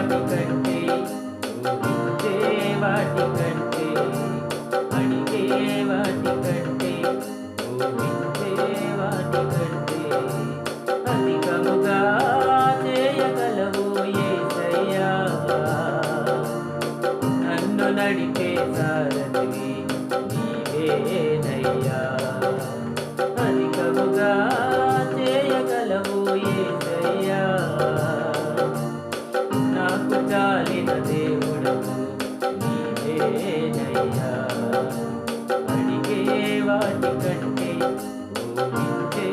వాటి కంటే ఊహించే వాటి కంటే అడిగే వాటి కంటే ఊహించే వాటి కంటే అధికముగా చేయగలవు యేసయ్యా. నన్ను నడిపే సారథివి నీవేనయ్యా. అధికముగా చేయగలవు యేసయ్యా. నాకు చాలిన దేవుడవు నీవేనయ్యా. అడిగే వాటి కంటే ఊహించే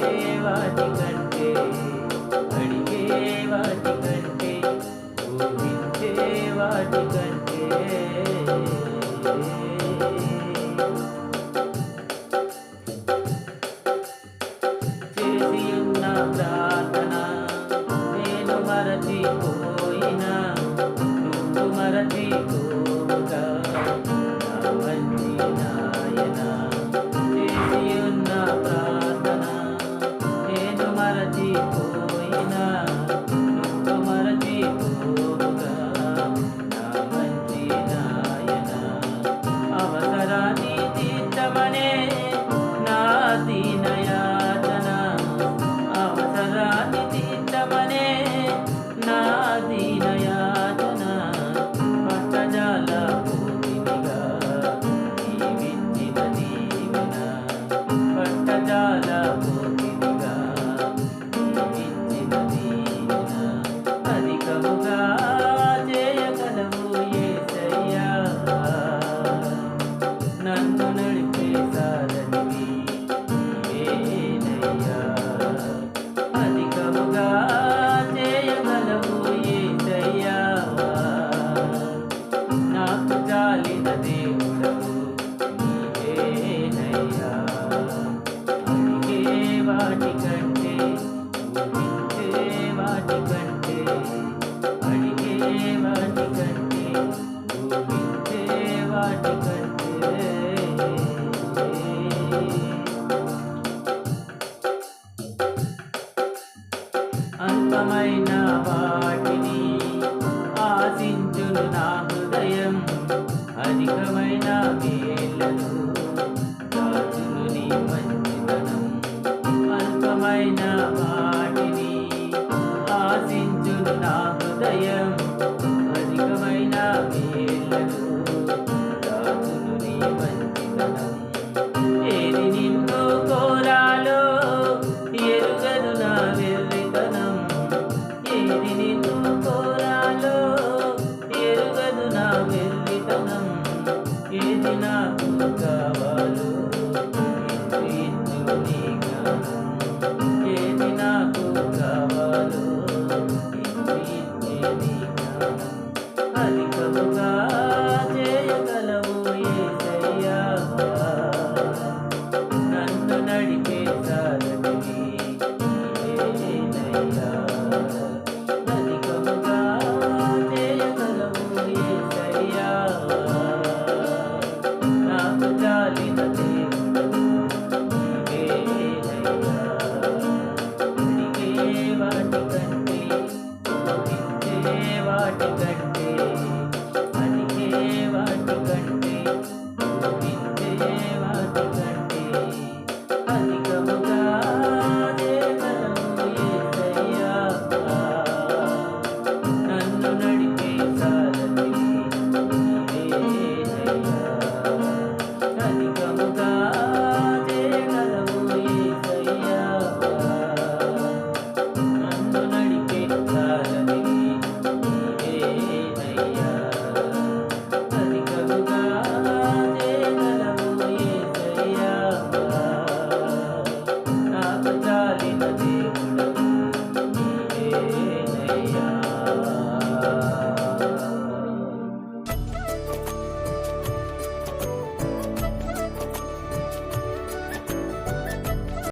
వాటి కంటే అడిగే వాటి కంటే ఊహించే వాటి కంటే చేసియున్న ప్రార్థన నేను మరచిపోయినా నువ్వు మరచిపోగా నా మంచి నాయన. చేసియున్న ప్రార్థన నేను మరచిపోయినా నువ్వు మరచిపోగా నా మంచి నాయన. అవసరాన్ని తీర్చమనే నా దీనయాతన అవసరాన్ని తీర్చమనే నా దీనయాతన. పట్టజాల పూర్తిగా నీవిచ్చిన దీవెన పట్టజాల పూర్తిగా నీవిచ్చిన దీవెన అధికముగా చేయగలవు యేసయ్యా. నన్ను నడిపే సారథివి నీవేనయ్యా. అధికముగా చేయగలవు యేసయ్యా. నాకు చాలిన దేవుడవు నీవేనయ్యా. అడిగే వాటి కంటే ఊహించే వాటి కంటే అడిగే వాటి కంటే ఊహించే వాటి కంటే అంతమైన వాటిని ఆశించును నా హృదయం. అధికమైన మేళ్లను దాచును నీ మంచితనం. అల్పమైన వాటిని ఆశించును నా హృదయం. అధికమైన మేళ్లను దాచును నీ మంచితనం. ఏది నిన్ను కోరాలో ఎరుగను నా వెర్రితనం. ఏది నిన్ను కోరాలో ఎరుగను నా వెర్రితనం. ఏది నాకు కావాలో ఇచ్చు నీ జ్ఞానం. ఏది నాకు కావాలో ఇచ్చే నీ జ్ఞానం. అధికముగా చేయగలవు యేసయ్యా. నన్ను నడిపే సారథివి నీవేనయ్యా. అధికముగా చేయగలవు యేసయ్యా. నాకు చాలిన దేవుడవు నీవేనయ్యా. అడిగే వాటి కంటే ఊహించే వాటి కంటే అడిగే వాటి కంటే ఊహించే వాటి కంటే అధికముగా చేయగలవు యేసయ్యా. నన్ను నడిపే సారథివి నీవేనయ్యా. అధికముగా చేయగలవు యేసయ్యా. నన్ను నడిపే సారథివి నీవేనయ్యా. అధికముగా చేయగలవు యేసయ్యా. నాకు చాలిన దేవుడవు